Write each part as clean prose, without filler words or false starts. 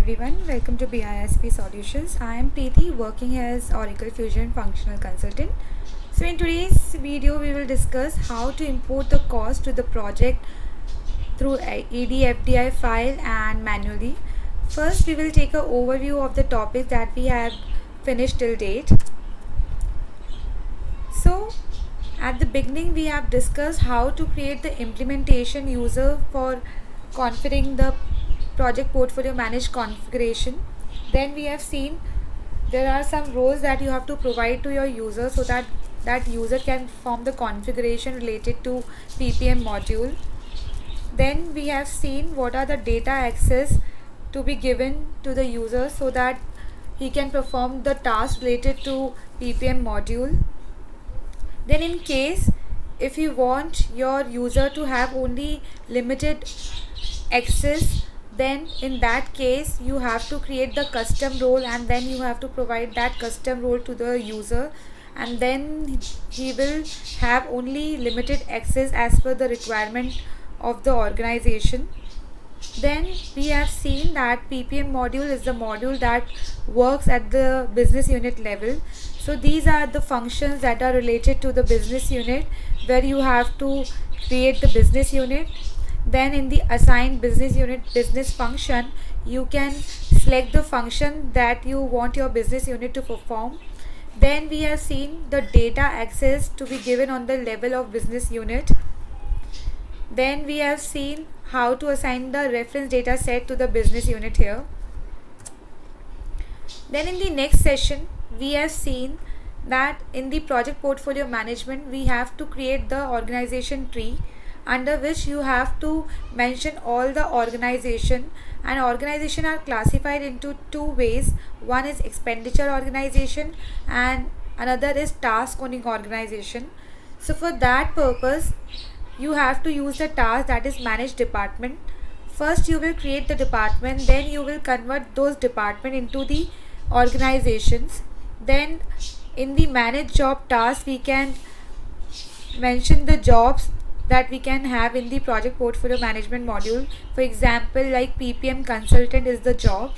everyone, welcome to BISP Solutions. I am Preeti, working as Oracle Fusion Functional Consultant. So in today's video we will discuss how to import the cost to the project through a ADFDI file and manually. First we will take an overview of the topics that we have finished till date. So at the beginning we have discussed how to create the implementation user for configuring the project portfolio managed configuration. Then we have seen there are some roles that you have to provide to your user so that that user can perform the configuration related to PPM module. Then we have seen what are the data access to be given to the user so that he can perform the task related to PPM module. Then in case if you want your user to have only limited access, then in that case you have to create the custom role and then you have to provide that custom role to the user, and then he will have only limited access as per the requirement of the organization. Then we have seen that PPM module is the module that works at the business unit level. So these are the functions that are related to the business unit, where you have to create the business unit. Then in the assigned business unit business function, you can select the function that you want your business unit to perform. Then we have seen the data access to be given on the level of business unit. Then we have seen how to assign the reference data set to the business unit here. Then in the next session we have seen that in the project portfolio management we have to create the organization tree, under which you have to mention all the organization, and organization are classified into two ways. One is expenditure organization and another is task owning organization. So for that purpose you have to use the task that is manage department. First you will create the department, then you will convert those department into the organizations. Then in the manage job task we can mention the jobs that we can have in the project portfolio management module. For example, like PPM consultant is the job.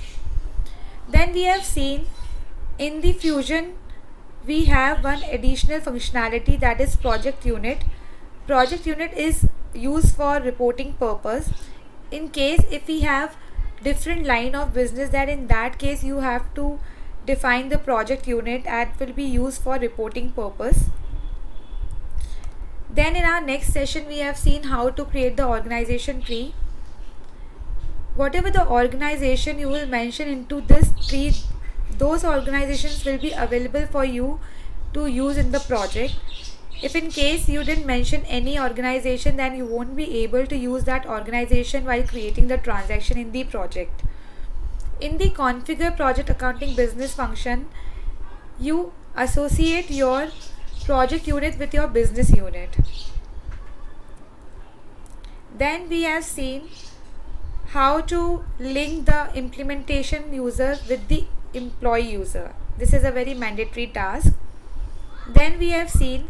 Then we have seen in the Fusion we have one additional functionality, that is project unit. Project unit is used for reporting purpose. In case if we have different line of business, that in that case you have to define the project unit and will be used for reporting purpose. Then in our next session we have seen how to create the organization tree. Whatever the organization you will mention into this tree, those organizations will be available for you to use in the project. If in case you didn't mention any organization, then you won't be able to use that organization while creating the transaction in the project. In the configure project accounting business function, you associate your project unit with your business unit. Then we have seen how to link the implementation user with the employee user. This is a very mandatory task. Then we have seen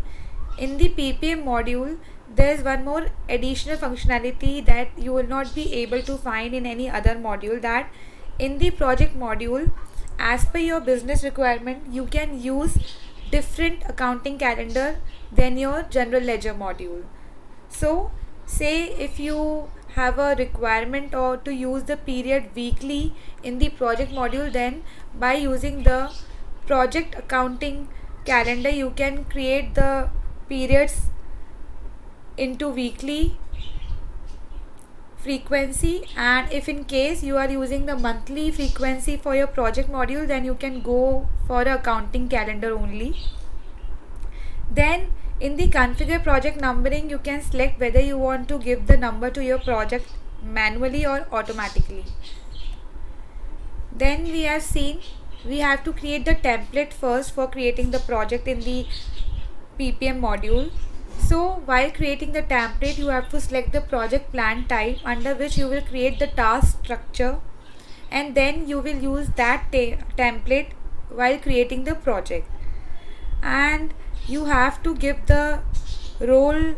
in the PPM module there is one more additional functionality that you will not be able to find in any other module, that in the project module, as per your business requirement, you can use different accounting calendar than your general ledger module. So say if you have a requirement or to use the period weekly in the project module, then by using the project accounting calendar you can create the periods into weekly frequency. And if in case you are using the monthly frequency for your project module, then you can go for a accounting calendar only. Then in the configure project numbering, you can select whether you want to give the number to your project manually or automatically. Then we have seen we have to create the template first for creating the project in the PPM module. So while creating the template, you have to select the project plan type, under which you will create the task structure, and then you will use that template while creating the project. And you have to give the role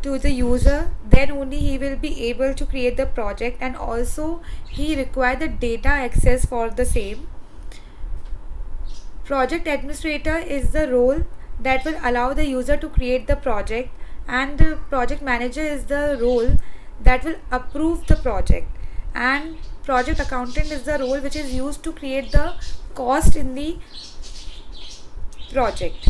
to the user, then only he will be able to create the project, and also he require the data access for the same. Project administrator is the role that will allow the user to create the project, and the project manager is the role that will approve the project, and project accountant is the role which is used to create the cost in the project.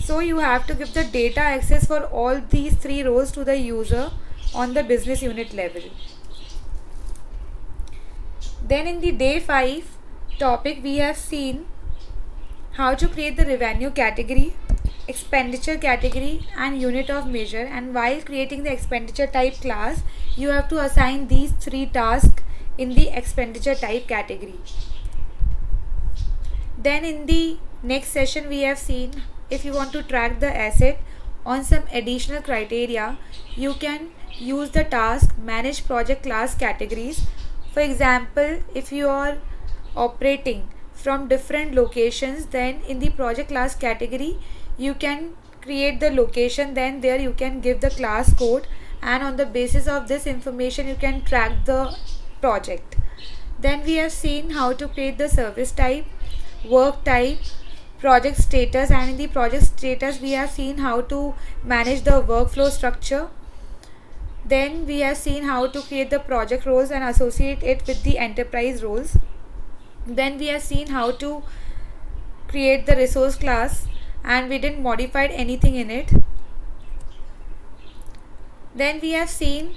So you have to give the data access for all these three roles to the user on the business unit level. Then in the day 5 topic, we have seen how to create the revenue category, expenditure category, and unit of measure. And while creating the expenditure type class, you have to assign these three tasks in the expenditure type category. Then in the next session, we have seen if you want to track the asset on some additional criteria, you can use the task manage project class categories. For example, if you are operating from different locations, then in the project class category you can create the location, then there you can give the class code, and on the basis of this information you can track the project. Then we have seen how to create the service type, work type, project status, and in the project status we have seen how to manage the workflow structure. Then we have seen how to create the project roles and associate it with the enterprise roles. Then we have seen how to create the resource class, and we didn't modify anything in it. Then we have seen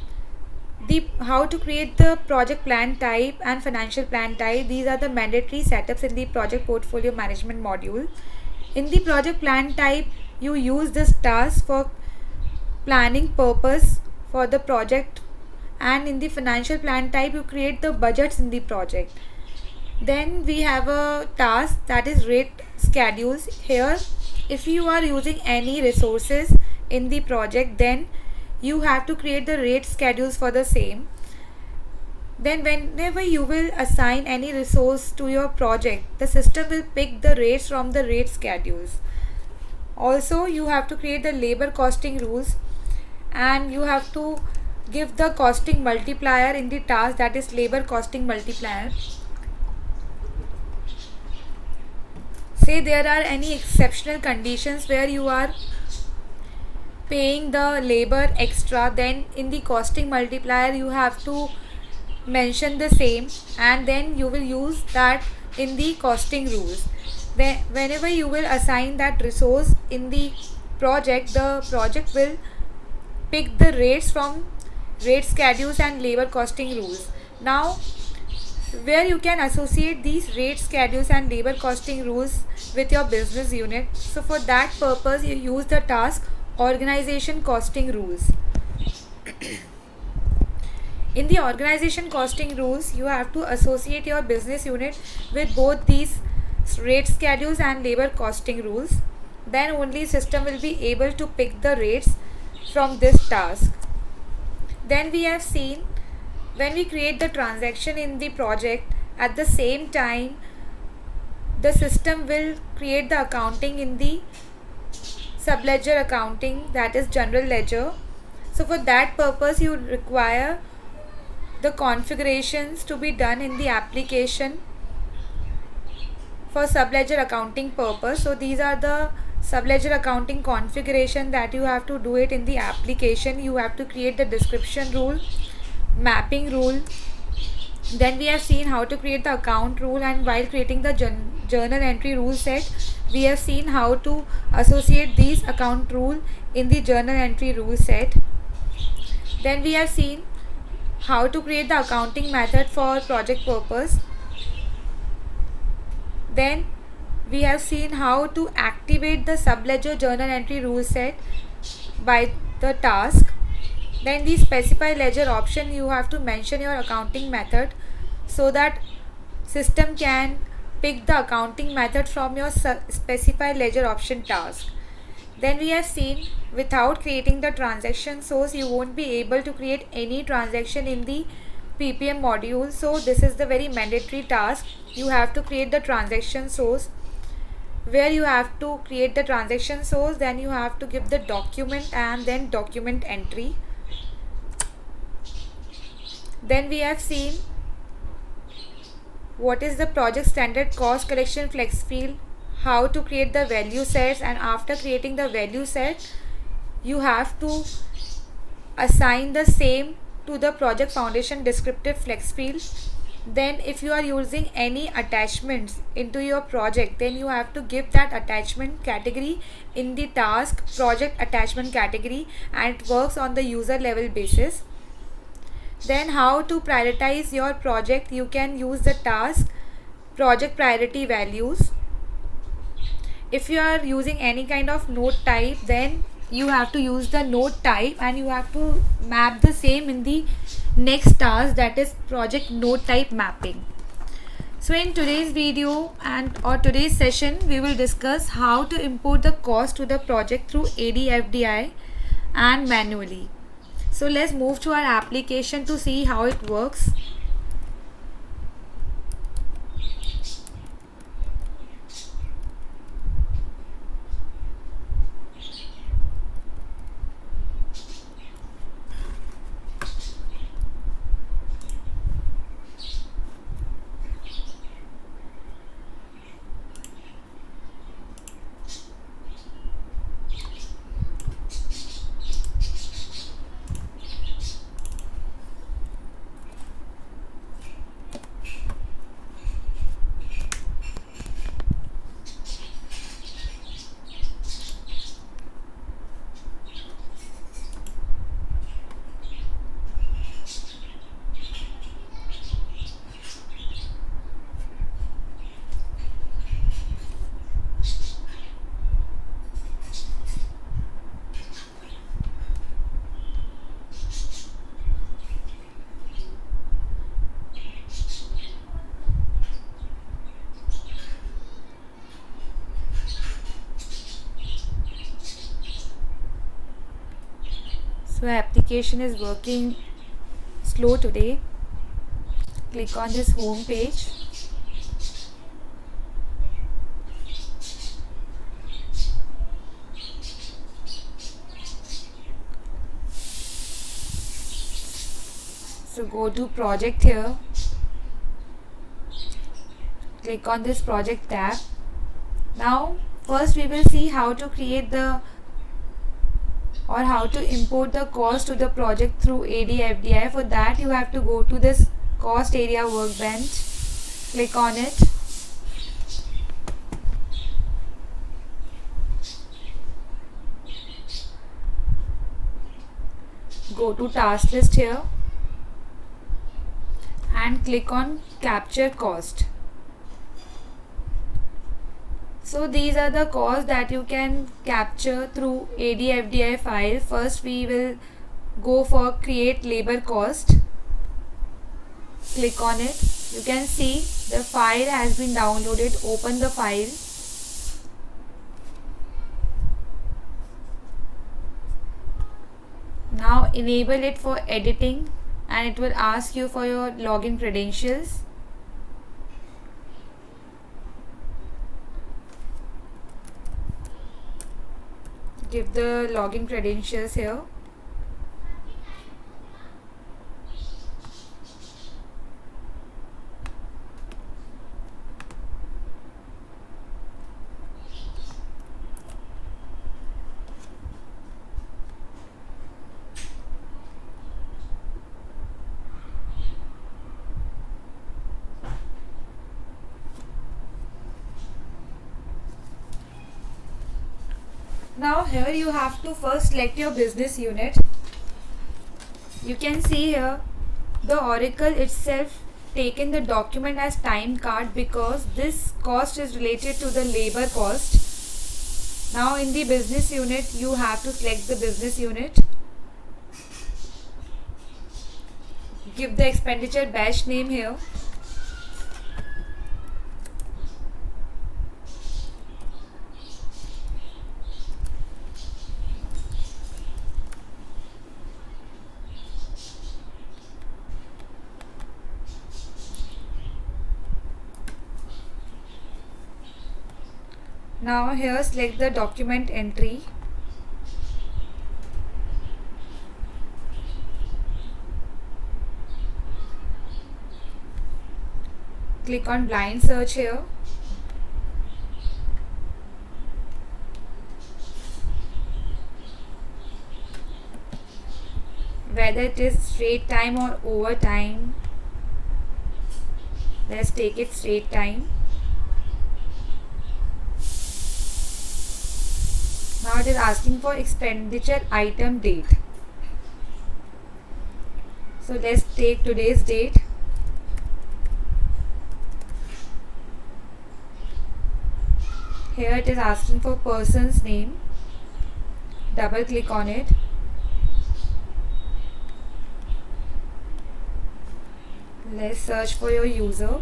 how to create the project plan type and financial plan type. These are the mandatory setups in the project portfolio management module. In the project plan type, you use this task for planning purpose for the project, and in the financial plan type you create the budgets in the project. Then we have a task that is rate schedules. Here, if you are using any resources in the project, then you have to create the rate schedules for the same. Then whenever you will assign any resource to your project, the system will pick the rates from the rate schedules. Also, you have to create the labor costing rules, and you have to give the costing multiplier in the task, that is labor costing multiplier. Say there are any exceptional conditions where you are paying the labor extra, then in the costing multiplier you have to mention the same, and then you will use that in the costing rules. Then whenever you will assign that resource in the project will pick the rates from rate schedules and labor costing rules. Now, where you can associate these rate schedules and labor costing rules with your business unit. So for that purpose you use the task organization costing rules. In the organization costing rules, you have to associate your business unit with both these rate schedules and labor costing rules. Then only system will be able to pick the rates from this task. Then we have seen when we create the transaction in the project, at the same time the system will create the accounting in the subledger accounting, that is general ledger. So for that purpose you require the configurations to be done in the application for subledger accounting purpose. So these are the subledger accounting configuration that you have to do it in the application. You have to create the description rule, mapping rule. Then we have seen how to create the account rule, and while creating the journal entry rule set, we have seen how to associate these account rule in the journal entry rule set. Then we have seen how to create the accounting method for project purpose. Then we have seen how to activate the subledger journal entry rule set by the task. Then the specify ledger option, you have to mention your accounting method so that system can pick the accounting method from your specify ledger option task. Then we have seen without creating the transaction source you won't be able to create any transaction in the PPM module. So this is the very mandatory task. You have to create the transaction source. where you have to create the transaction source, then you have to give the document and then document entry. Then we have seen what is the project standard cost collection flex field, how to create the value sets, and after creating the value set you have to assign the same to the project foundation descriptive flex field. Then if you are using any attachments into your project, then you have to give that attachment category in the task project attachment category, and it works on the user level basis. Then how to prioritize your project, you can use the task project priority values. If you are using any kind of node type, then you have to use the node type and you have to map the same in the next task, that is project node type mapping. So in today's video and or today's session, we will discuss how to import the cost to the project through ADFDI and manually. So let's move to our application to see how it works. So application is working slow today. Click on this home page. So go to project here. Click on this project tab. Now first we will see how to create the or how to import the cost to the project through ADFDI. For that you have to go to this cost area workbench, click on it. Go to task list here and click on capture cost. So these are the costs that you can capture through ADFDI file. First we will go for create labor cost. Click on it. You can see the file has been downloaded. Open the file. Now enable it for editing and it will ask you for your login credentials. Give the login credentials here. Now here you have to first select your business unit. You can see here the Oracle itself taken the document as time card because this cost is related to the labor cost. Now in the business unit you have to select the business unit. Give the expenditure batch name here. Now here select the document entry. Click on blind search here. Whether it is straight time or overtime, let's take it straight time. Now it is asking for expenditure item date. So let's take today's date. Here it is asking for person's name. Double click on it. Let's search for your user.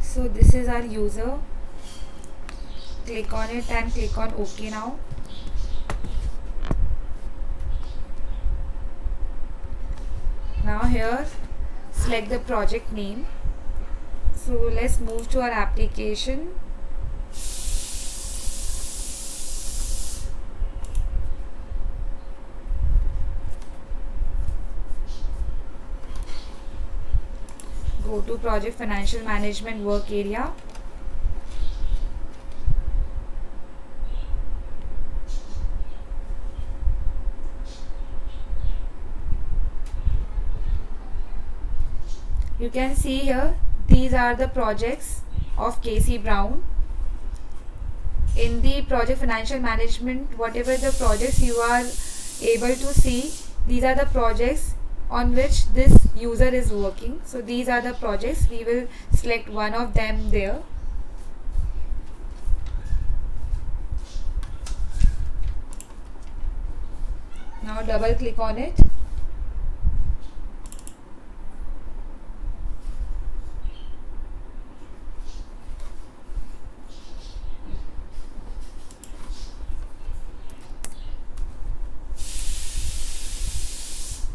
So this is our user. Click on it and click on OK now. Now here select the project name. So let's move to our application. Go to project financial management work area. You can see here these are the projects of KC Brown. In the project financial management, whatever the projects you are able to see, these are the projects on which this user is working. So these are the projects. We will select one of them there. Now double click on it.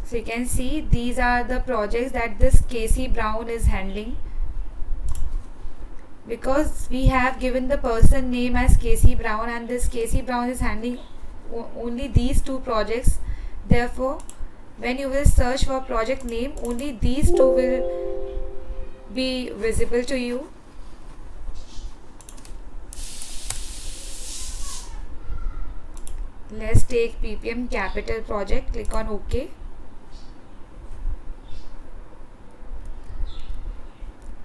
So you can see these are the projects that this KC Brown is handling. Because we have given the person name as KC Brown and this KC Brown is handling only these two projects. Therefore, when you will search for project name, only these two will be visible to you. Let's take PPM Capital project. Click on OK.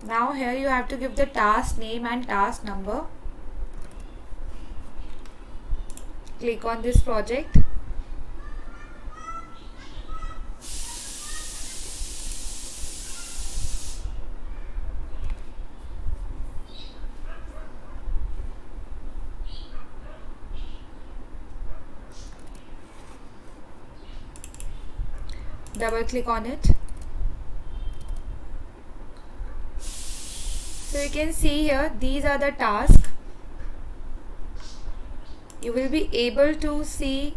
Now here you have to give the task name and task number. Click on this project. Double click on it. So you can see here these are the tasks. You will be able to see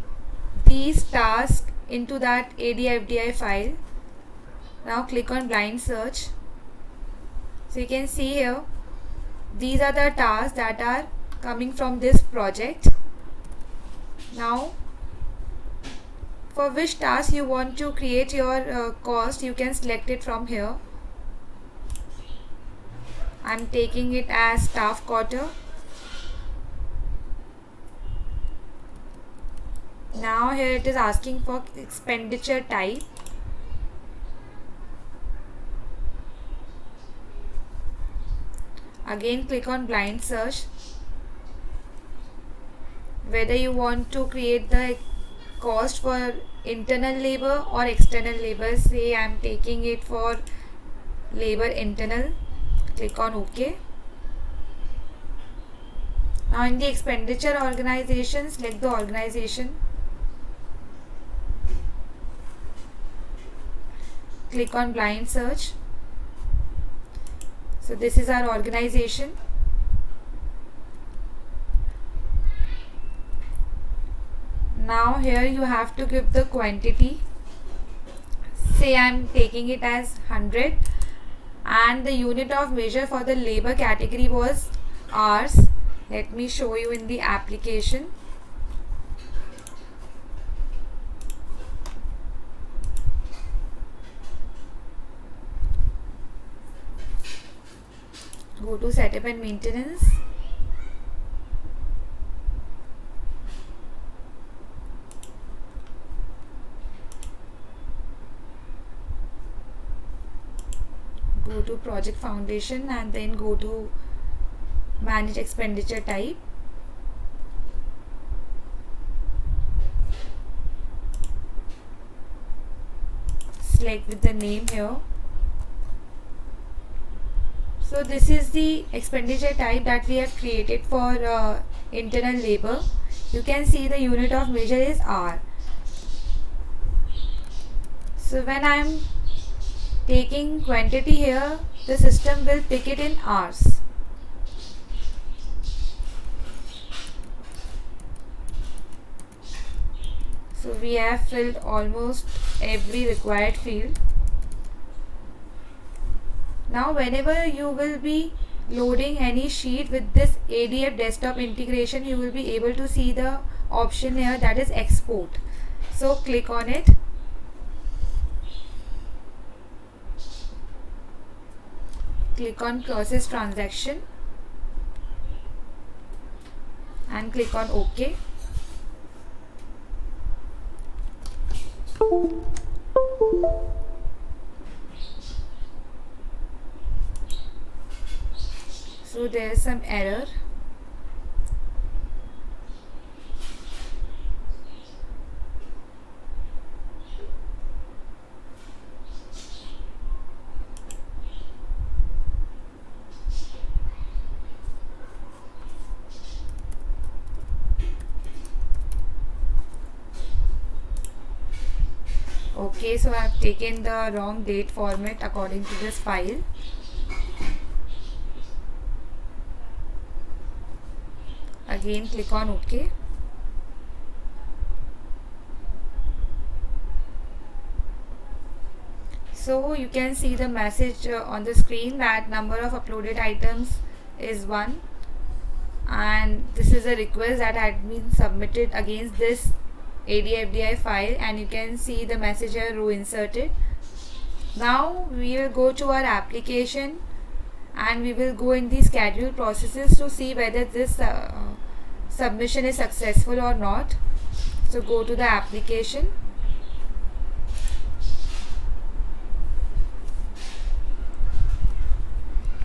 these tasks into that ADFDI file. Now click on blind search. So you can see here these are the tasks that are coming from this project. Now for which task you want to create your cost, you can select it from here. I'm taking it as staff quarter. Now here it is asking for expenditure type. Again click on blind search. Whether you want to create the cost for internal labor or external labor. Say I'm taking it for labor internal. Click on OK. Now in the expenditure organization, select the organization. Click on blind search. So this is our organization. Now here you have to give the quantity. Say I am taking it as 100 and the unit of measure for the labor category was hours. Let me show you in the application. Go to setup and maintenance. Go to project foundation and then go to manage expenditure type. Select with the name here. So this is the expenditure type that we have created for internal labor. You can see the unit of measure is hour. So when I am taking quantity here, the system will pick it in hours. So we have filled almost every required field. Now whenever you will be loading any sheet with this ADF desktop integration, you will be able to see the option here that is export. So click on it. Click on process transaction and click on OK. So there is some error. Okay, so I have taken the wrong date format according to this file. Again click on OK. So you can see the message on the screen that number of uploaded items is 1 and this is a request that had been submitted against this ADFDI file, and you can see the message here row inserted. Now we will go to our application and we will go in the schedule processes to see whether this submission is successful or not. So go to the application.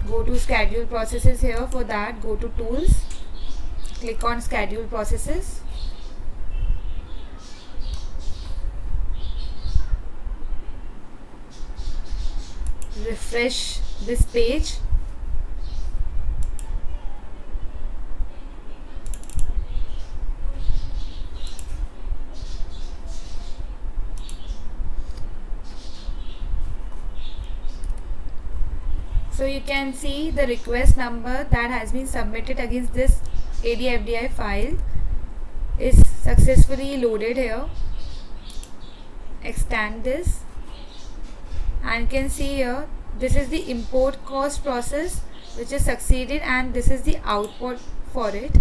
Go to schedule processes here. For that, go to tools. Click on schedule processes. Refresh this page. So you can see the request number that has been submitted against this ADFDI file is successfully loaded here. Extend this and you can see here this is the import cost process which is succeeded and this is the output for it.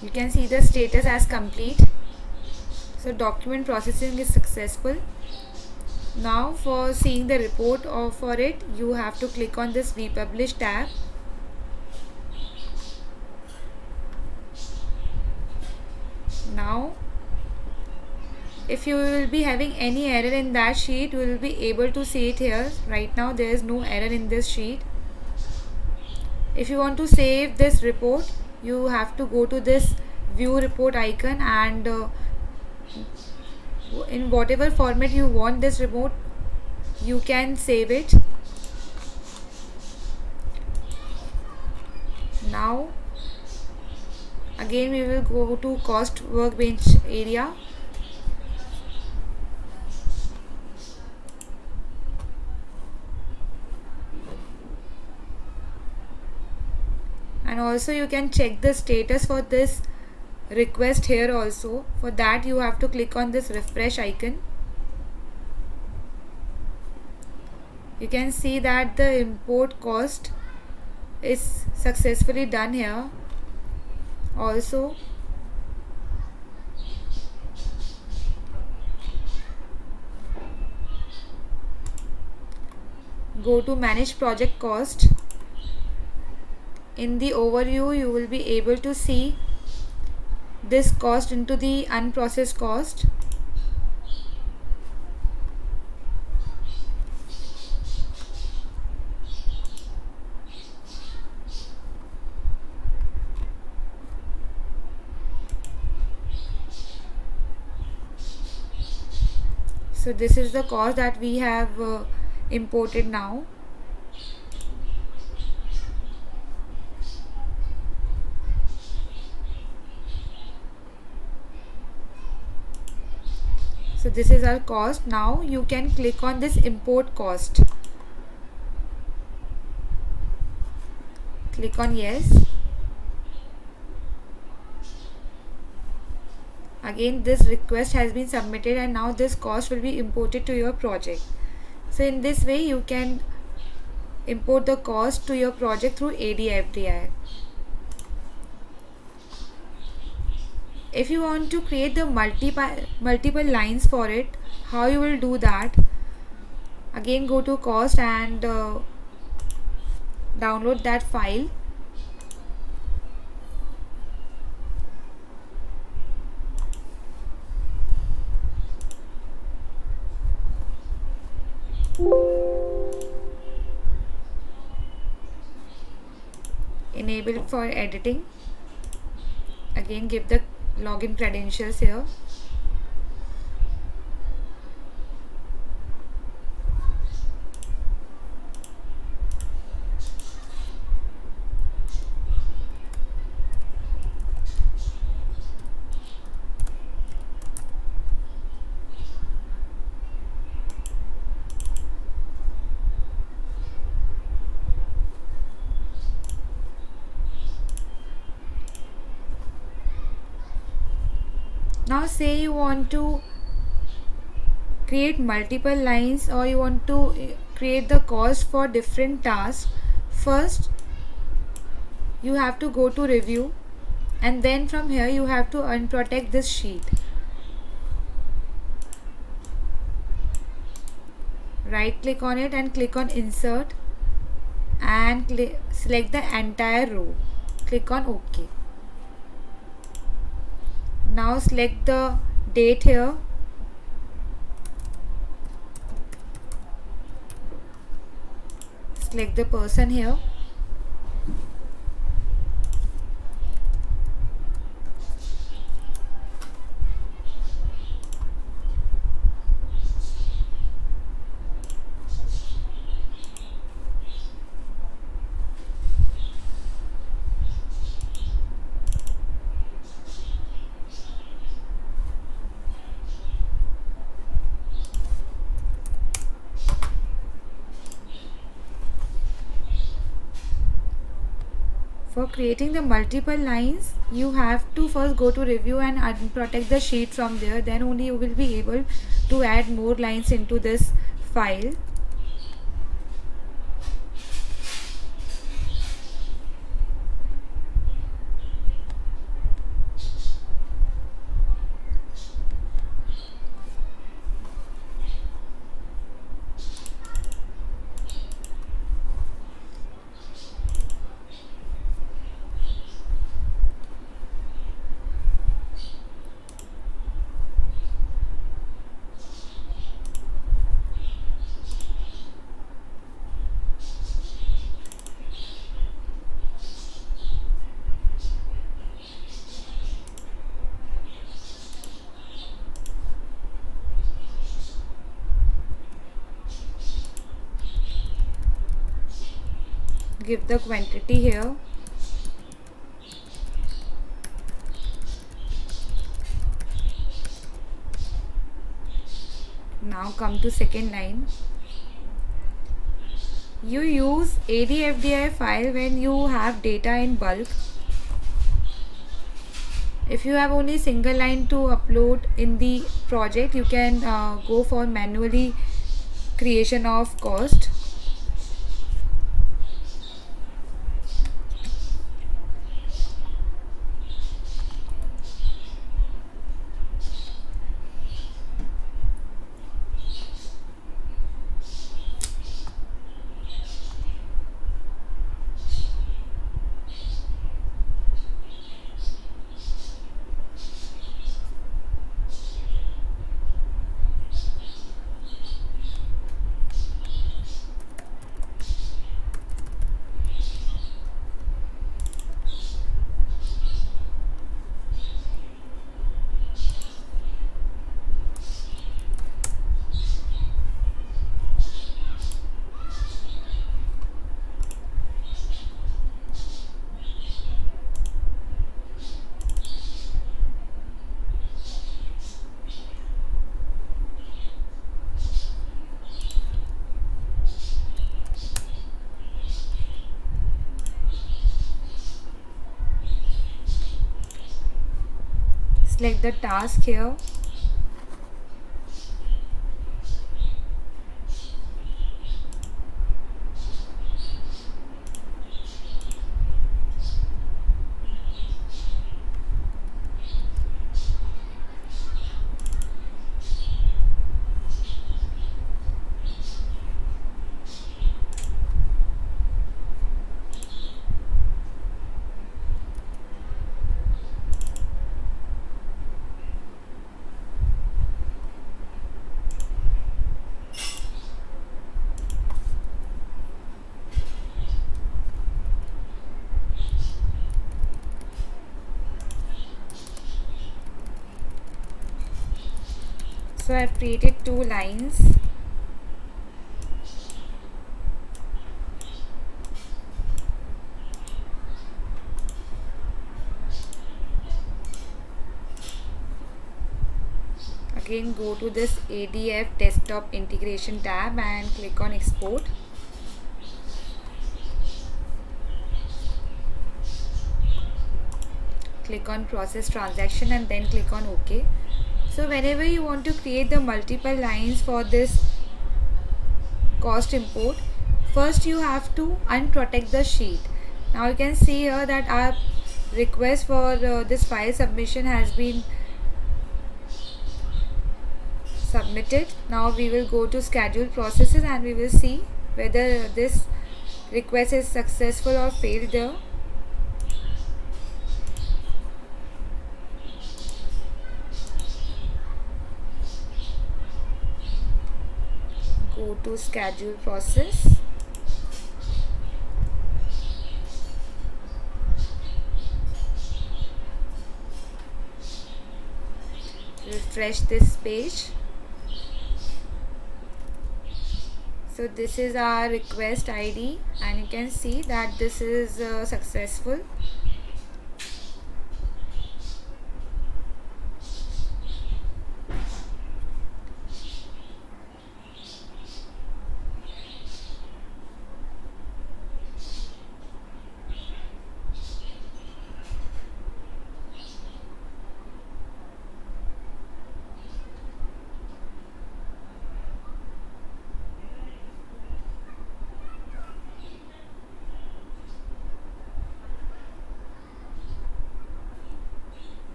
You can see the status as complete. So document processing is successful. Now for seeing the report for it, you have to click on this republish tab. Now if you will be having any error in that sheet, you will be able to see it here. Right now there is no error in this sheet. If you want to save this report, you have to go to this view report icon and in whatever format you want this remote, you can save it. Now again we will go to cost workbench area. And also you can check the status for this request here also. For that you have to click on this refresh icon. You can see that the import cost is successfully done here. Also go to manage project cost. In the overview you will be able to see this cost into the unprocessed cost. So this is the cost that we have imported now. So this is our cost. Now you can click on this import cost. Click on yes. Again this request has been submitted and now this cost will be imported to your project. So in this way you can import the cost to your project through ADFDI. If you want to create the multiple lines for it, how you will do that? Again go to cost and download that file. Enable for editing. Again give the login credentials here. Now say you want to create multiple lines or you want to create the cost for different tasks. First you have to go to review and then from here you have to unprotect this sheet. Right click on it and click on insert and select the entire row. Click on OK. Now select the date here. Select the person here. For creating the multiple lines, you have to first go to review and unprotect the sheet from there. Then only you will be able to add more lines into this file. give the quantity here. Now come to second line. You use ADFDI file when you have data in bulk. If you have only single line to upload in the project, you can go for manually creation of cost. Select the task here. So I have created 2 lines. Again, go to this ADF desktop integration tab and click on export. Click on process transaction and then click on OK. So whenever you want to create the multiple lines for this cost import, first you have to unprotect the sheet. Now you can see here that our request for this file submission has been submitted. Now we will go to schedule processes and we will see whether this request is successful or failed there. Go to schedule process. Refresh this page. So this is our request ID and you can see that this is successful.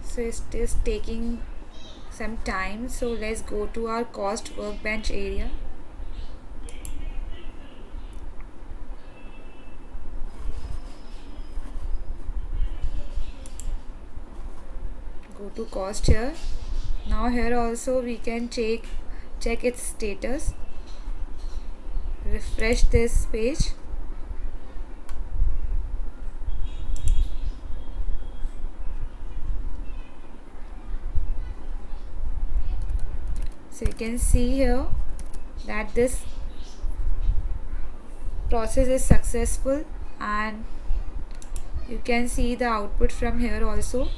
So it is taking some time, so let's go to our cost workbench area. Go to cost here. Now here also we can check its status. Refresh this page. So you can see here that this process is successful, and you can see the output from here also.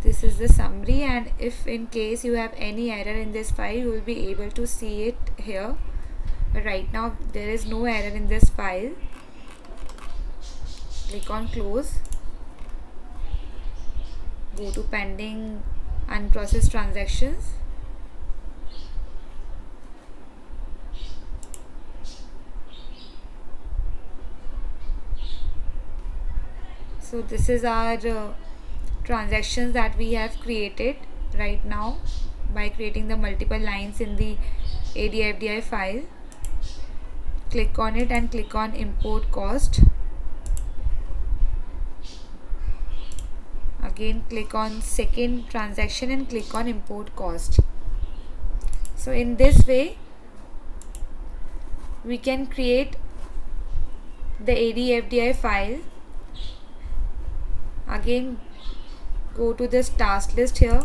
This is the summary, and if in case you have any error in this file, you will be able to see it here. But right now there is no error in this file. Click on close. Go to pending unprocessed transactions. So this is our transactions that we have created right now by creating the multiple lines in the ADFDI file. Click on it and click on import cost. Again click on second transaction and click on import cost. So in this way we can create the ADFDI file. Again go to this task list here.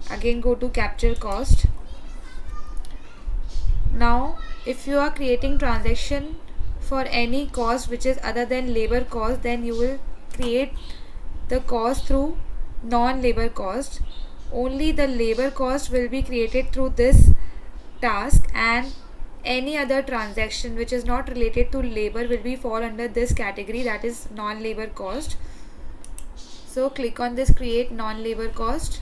Again go to capture cost. Now if you are creating transaction for any cost which is other than labor cost, then you will create the cost through non-labor cost. Only the labor cost will be created through this task, and any other transaction which is not related to labor will be fall under this category, that is non-labor cost. So click on this create non-labor cost.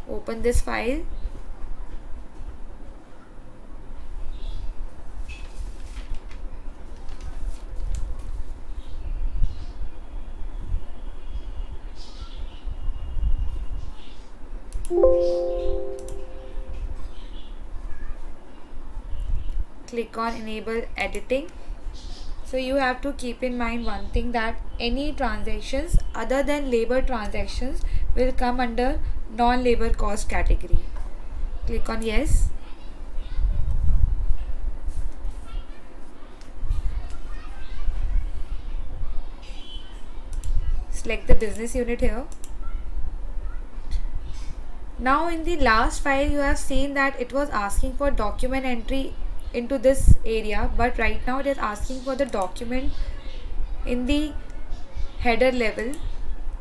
Open this file. Click on enable editing. So you have to keep in mind one thing, that any transactions other than labor transactions will come under non-labor cost category. Click on yes. Select the business unit here. Now in the last file you have seen that it was asking for document entry into this area, but right now it is asking for the document in the header level.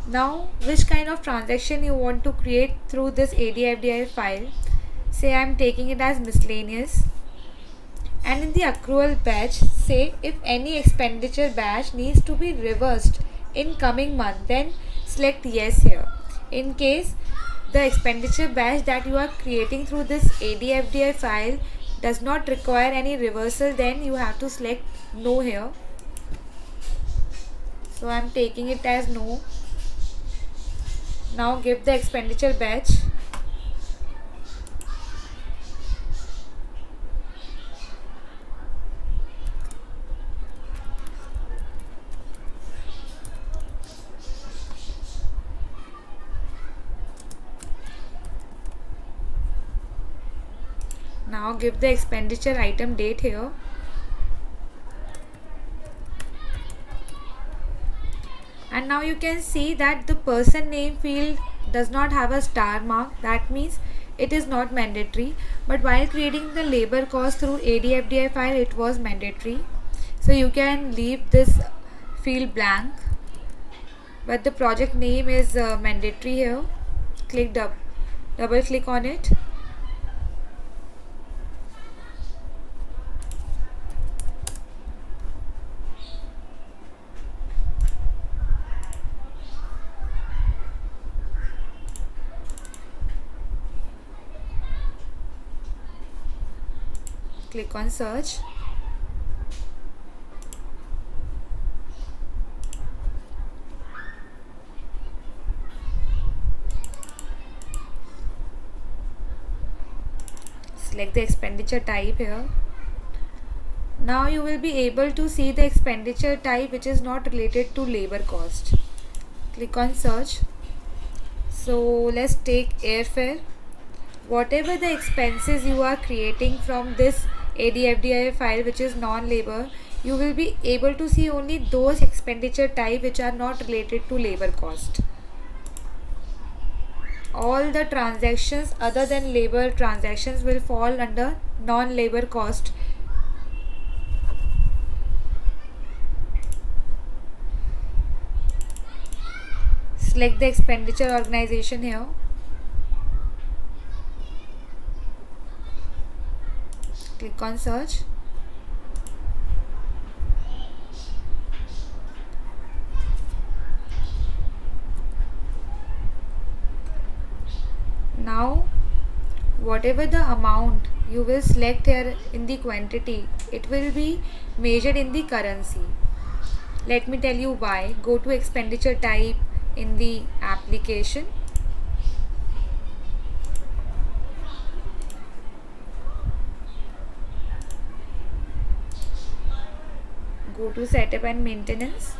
Now which kind of transaction you want to create through this ADFDI file? Say I am taking it as miscellaneous, and in the accrual batch say if any expenditure batch needs to be reversed in coming month, then select yes here. In case the expenditure batch that you are creating through this ADFDI file does not require any reversal, then you have to select no here. So I am taking it as no. Now give the expenditure batch. Now give the expenditure item date here. And now you can see that the person name field does not have a star mark. That means it is not mandatory, but while creating the labor cost through ADFDI file it was mandatory. So you can leave this field blank, but the project name is mandatory here. Double click on it. Click on search. Select the expenditure type here. Now you will be able to see the expenditure type which is not related to labor cost. Click on search. So let's take airfare. whatever the expenses you are creating from this ADFDI file, which is non-labor, you will be able to see only those expenditure type which are not related to labor cost. All the transactions other than labor transactions will fall under non-labor cost. Select the expenditure organization here. Click on search. Now whatever the amount you will select here in the quantity, it will be measured in the currency. Let me tell you why. Go to expenditure type in the application. Go to setup and maintenance.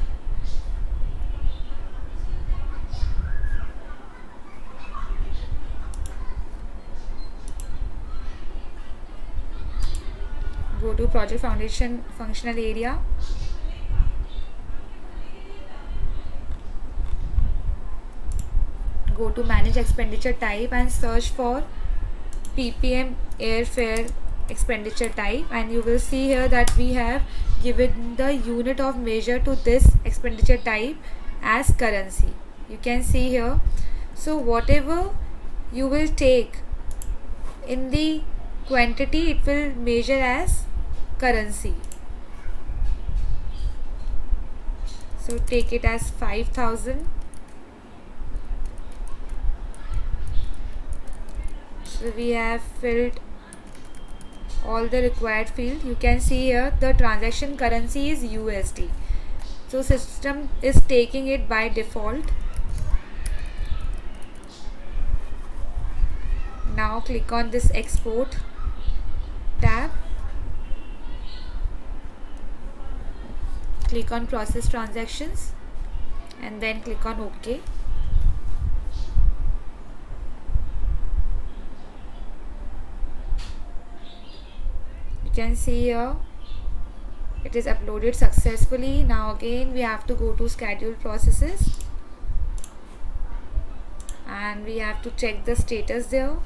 Go to project foundation functional area. Go to manage expenditure type and search for PPM airfare expenditure type, and you will see here that we have given the unit of measure to this expenditure type as currency. You can see here. So whatever you will take in the quantity, it will measure as currency. So take it as 5,000. So we have filled all the required field. You can see here the transaction currency is USD. So system is taking it by default. Now click on this export tab. Click on process transactions and then click on OK. You can see here it is uploaded successfully. Now again we have to go to schedule processes and we have to check the status there.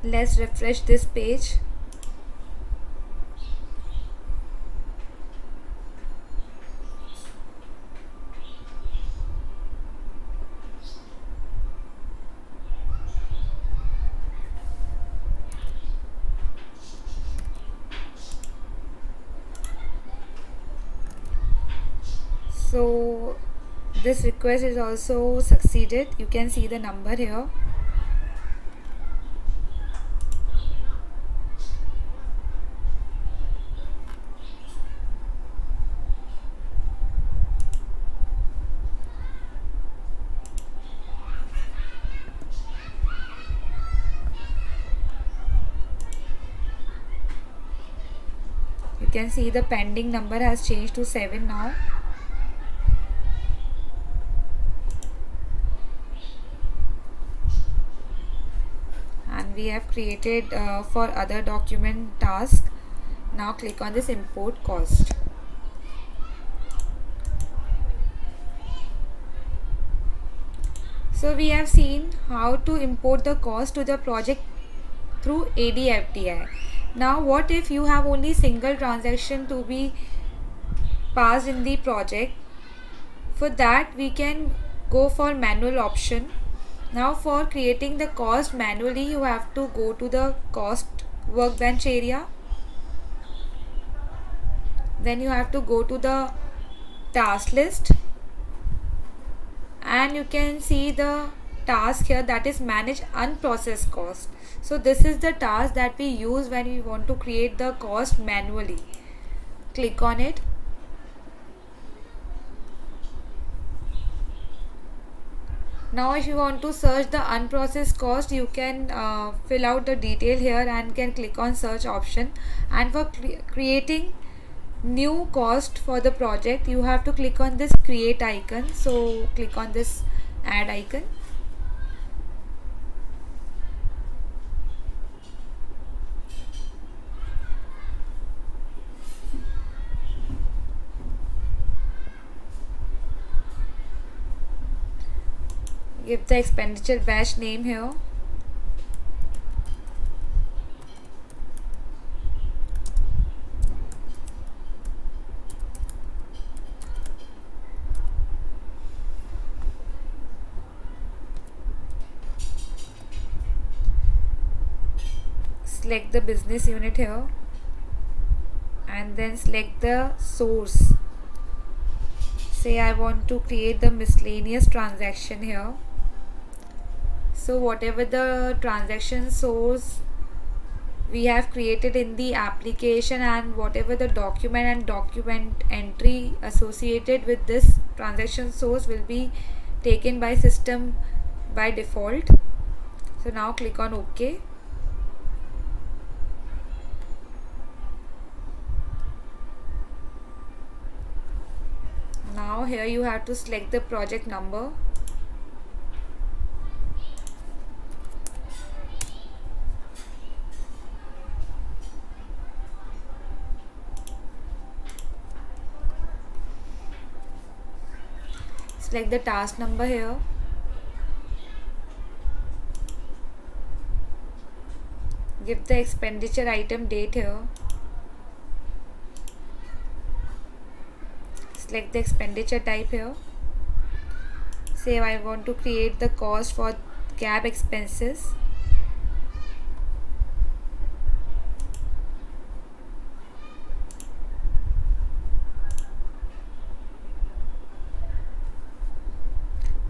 Let's refresh this page. So this request is also succeeded. You can see the number here. You can see the pending number has changed to 7 now. And we have created for other document task. Now click on this import cost. So we have seen how to import the cost to the project through ADFDI. Now what if you have only single transaction to be passed in the project? For that we can go for manual option. Now for creating the cost manually, you have to go to the cost workbench area. then you have to go to the task list, and you can see the task here, that is manage unprocessed cost. So this is the task that we use when we want to create the cost manually. Click on it. Now if you want to search the unprocessed cost, you can fill out the detail here and can click on search option. And for creating new cost for the project, you have to click on this create icon. So click on this add icon. Give the expenditure batch name here. Select the business unit here and then select the source. Say I want to create the miscellaneous transaction here. So whatever the transaction source we have created in the application and whatever the document and document entry associated with this transaction source will be taken by system by default. So now click on OK. Now here you have to select the project number. Select the task number here. Give the expenditure item date here. Select the expenditure type here. Say I want to create the cost for cab expenses.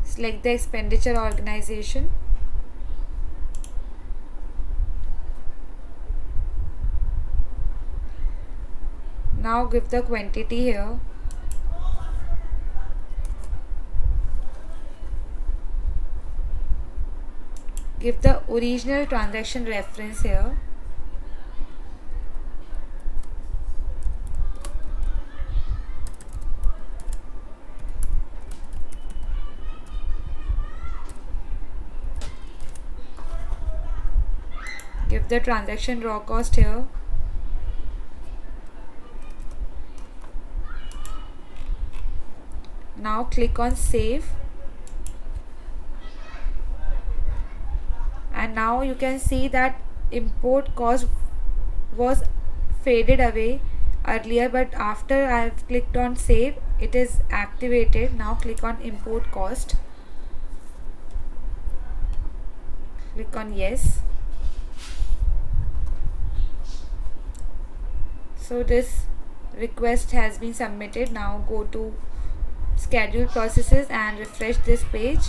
Select the expenditure organization. Now give the quantity here. Give the original transaction reference here. Give the transaction raw cost here. Now click on save. And now you can see that import cost was faded away earlier, but after I have clicked on save, it is activated. Now click on import cost. Click on yes. So this request has been submitted. Now go to schedule processes and refresh this page.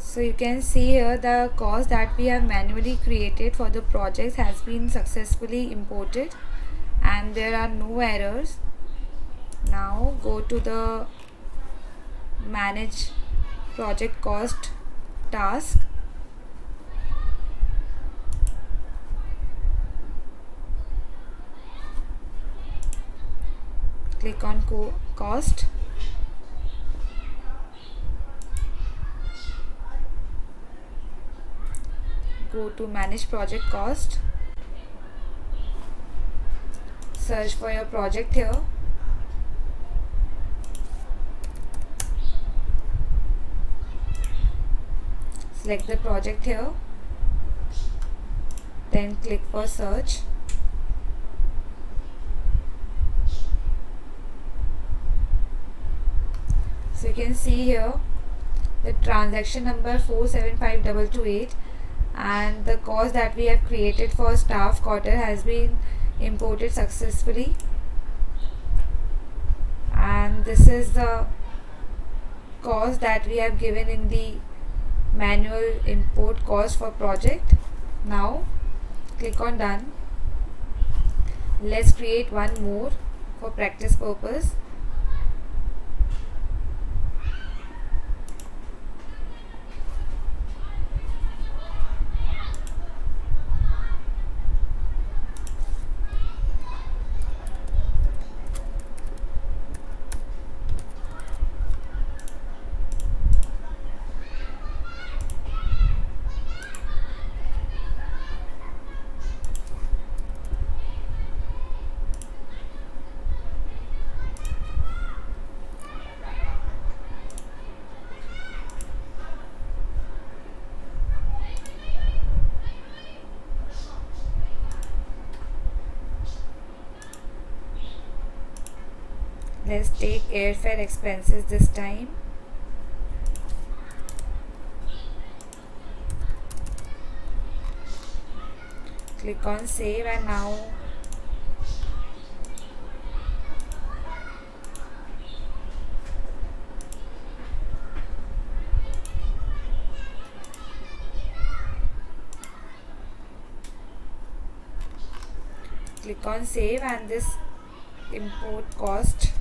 So you can see here the cost that we have manually created for the project has been successfully imported and there are no errors. Now go to the manage project cost task. Click on cost. Go to manage project cost, search for your project here, select the project here, then click for search. So you can see here the transaction number 475228 and the cost that we have created for staff quarter has been imported successfully, and this is the cost that we have given in the manual import cost for project. Now click on done. Let's create one more for practice purpose. Let's take airfare expenses this time. Click on save, and now click on save, and this import cost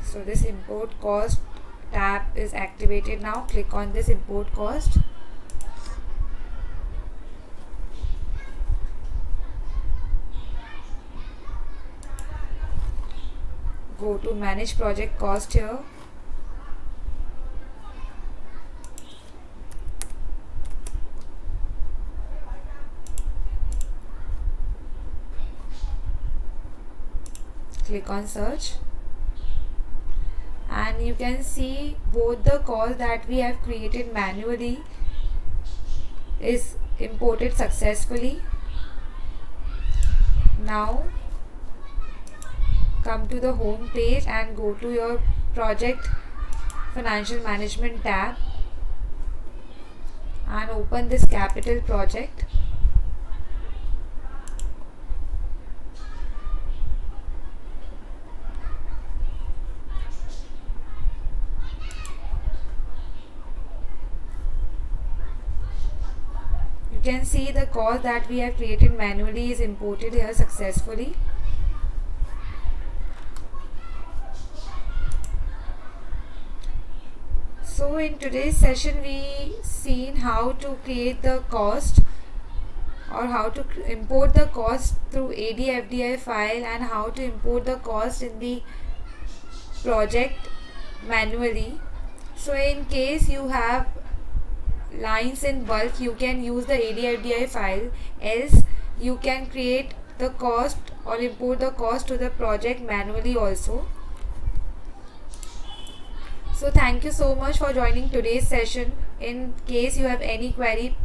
so this import cost tab is activated now. Click on this import cost. Go to manage project cost here. Click on search, and you can see both the cost that we have created manually is imported successfully. Now come to the home page and go to your project financial management tab and open this capital project. You can see the cost that we have created manually is imported here successfully. So in today's session we seen how to create the cost or how to import the cost through ADFDI file and how to import the cost in the project manually. So in case you have lines in bulk, you can use the ADFDI file, else you can create the cost or import the cost to the project manually also. So thank you so much for joining today's session. In case you have any query,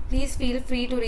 please feel free to reach